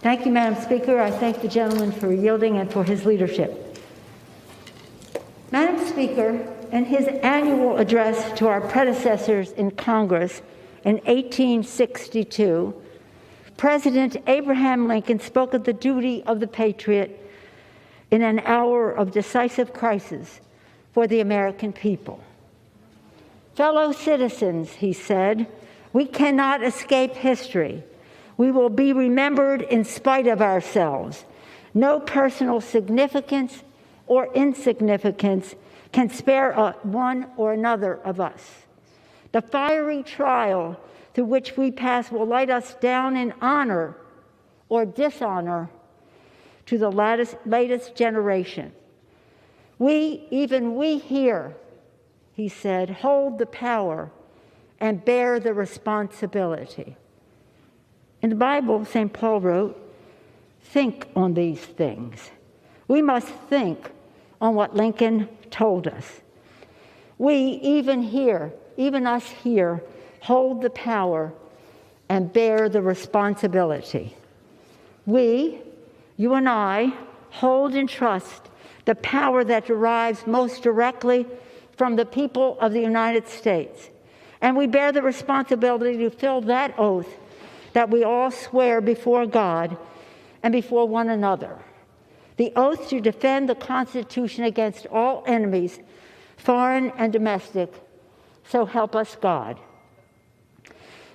Thank you, Madam Speaker. I thank the gentleman for yielding and for his leadership. Madam Speaker, in his annual address to our predecessors in Congress in 1862, President Abraham Lincoln spoke of the duty of the patriot in an hour of decisive crisis for the American people. Fellow citizens, he said, we cannot escape history. We will be remembered in spite of ourselves. No personal significance or insignificance can spare one or another of us. The fiery trial through which we pass will light us down in honor or dishonor to the latest generation. Even we here, he said, hold the power and bear the responsibility. In the Bible, St. Paul wrote, think on these things. We must think on what Lincoln told us. We, even us here, hold the power and bear the responsibility. We, you and I, hold and trust the power that derives most directly from the people of the United States. And we bear the responsibility to fill that oath that we all swear before God and before one another. The oath to defend the Constitution against all enemies, foreign and domestic, so help us God.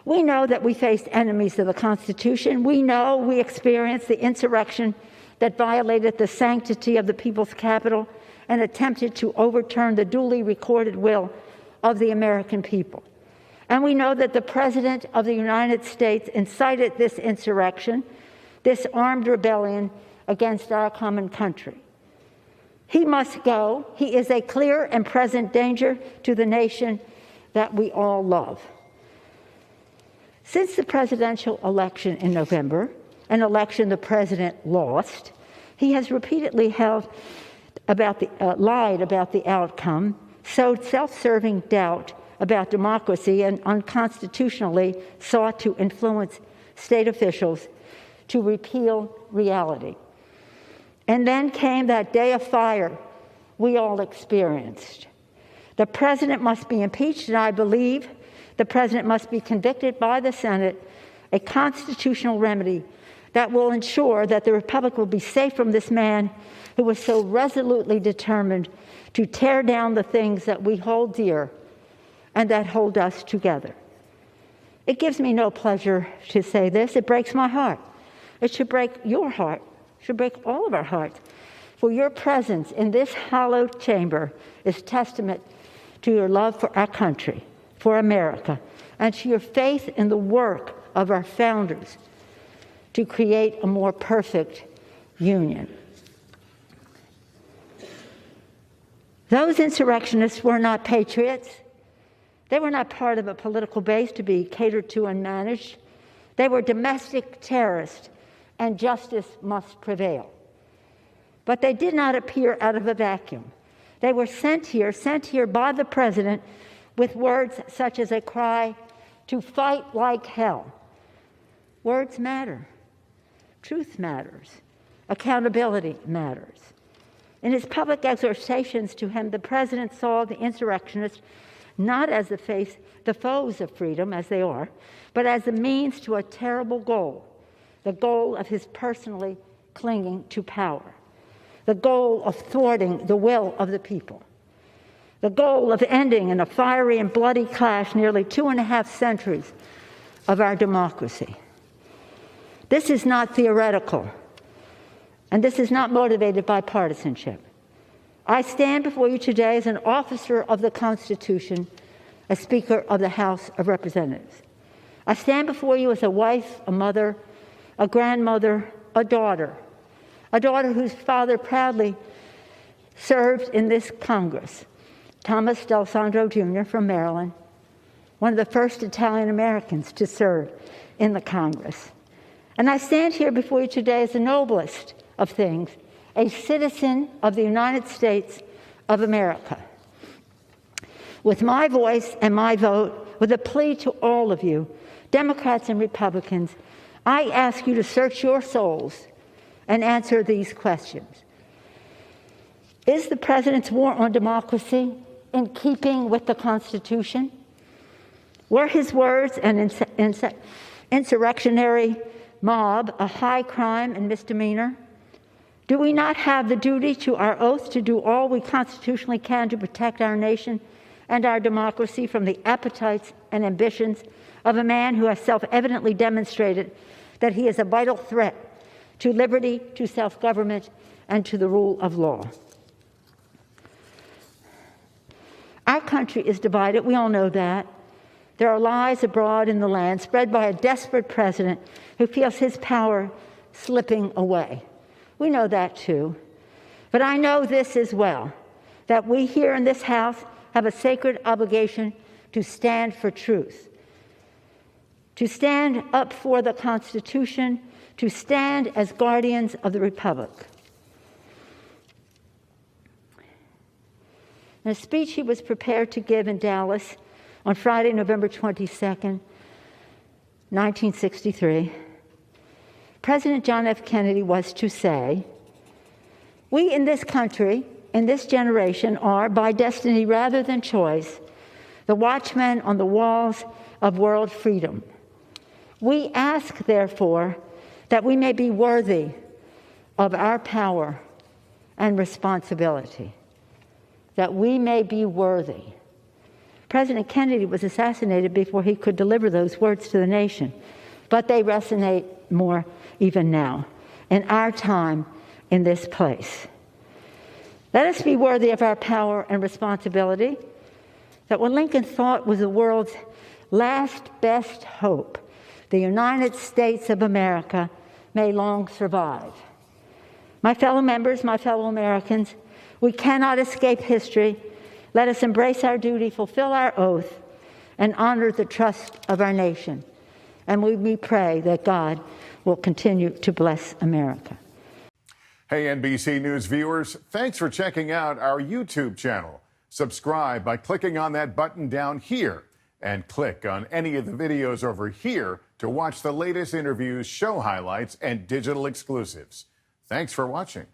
We know that we faced enemies of the Constitution. We know we experienced the insurrection that violated the sanctity of the people's capital and attempted to overturn the duly recorded will of the American people. And we know that the President of the United States incited this insurrection, this armed rebellion against our common country. He must go. He is a clear and present danger to the nation that we all love. Since the presidential election in November, an election the president lost, he has repeatedly lied about the outcome, sowed self-serving doubt about democracy, and unconstitutionally sought to influence state officials to repeal reality. And then came that day of fire we all experienced. The president must be impeached, and I believe the president must be convicted by the Senate, a constitutional remedy that will ensure that the Republic will be safe from this man who was so resolutely determined to tear down the things that we hold dear and that hold us together. It gives me no pleasure to say this. It breaks my heart. It should break your heart. It should break all of our hearts. For your presence in this hallowed chamber is testament to your love for our country, for America, and to your faith in the work of our founders to create a more perfect union. Those insurrectionists were not patriots. They were not part of a political base to be catered to and managed. They were domestic terrorists, and justice must prevail. But they did not appear out of a vacuum. They were sent here by the president with words such as a cry to fight like hell. Words matter. Truth matters. Accountability matters. In his public exhortations to him, the president saw the insurrectionists not as the foes of freedom, as they are, but as a means to a terrible goal, the goal of his personally clinging to power, the goal of thwarting the will of the people, the goal of ending in a fiery and bloody clash nearly 2.5 centuries of our democracy. This is not theoretical, and this is not motivated by partisanship. I stand before you today as an officer of the Constitution, a Speaker of the House of Representatives. I stand before you as a wife, a mother, a grandmother, a daughter whose father proudly served in this Congress, Thomas D'Alessandro Jr. from Maryland, one of the first Italian Americans to serve in the Congress. And I stand here before you today as the noblest of things, a citizen of the United States of America. With my voice and my vote, with a plea to all of you, Democrats and Republicans, I ask you to search your souls and answer these questions. Is the president's war on democracy in keeping with the Constitution? Were his words an insurrectionary mob a high crime and misdemeanor? Do we not have the duty to our oath to do all we constitutionally can to protect our nation and our democracy from the appetites and ambitions of a man who has self-evidently demonstrated that he is a vital threat to liberty, to self-government, and to the rule of law? Our country is divided. We all know that. There are lies abroad in the land spread by a desperate president who feels his power slipping away. We know that too. But I know this as well, that we here in this House have a sacred obligation to stand for truth, to stand up for the Constitution, to stand as guardians of the Republic. In a speech he was prepared to give in Dallas on Friday, November 22nd, 1963, President John F. Kennedy was to say, "We in this country, in this generation, are, by destiny rather than choice, the watchmen on the walls of world freedom. We ask, therefore, that we may be worthy of our power and responsibility." That we may be worthy. President Kennedy was assassinated before he could deliver those words to the nation, but they resonate more even now, in our time, in this place. Let us be worthy of our power and responsibility, that what Lincoln thought was the world's last best hope, the United States of America, may long survive. My fellow members, my fellow Americans, we cannot escape history. Let us embrace our duty, fulfill our oath, and honor the trust of our nation. And we pray that God will continue to bless America. Hey, NBC News viewers, thanks for checking out our YouTube channel. Subscribe by clicking on that button down here and click on any of the videos over here to watch the latest interviews, show highlights, and digital exclusives. Thanks for watching.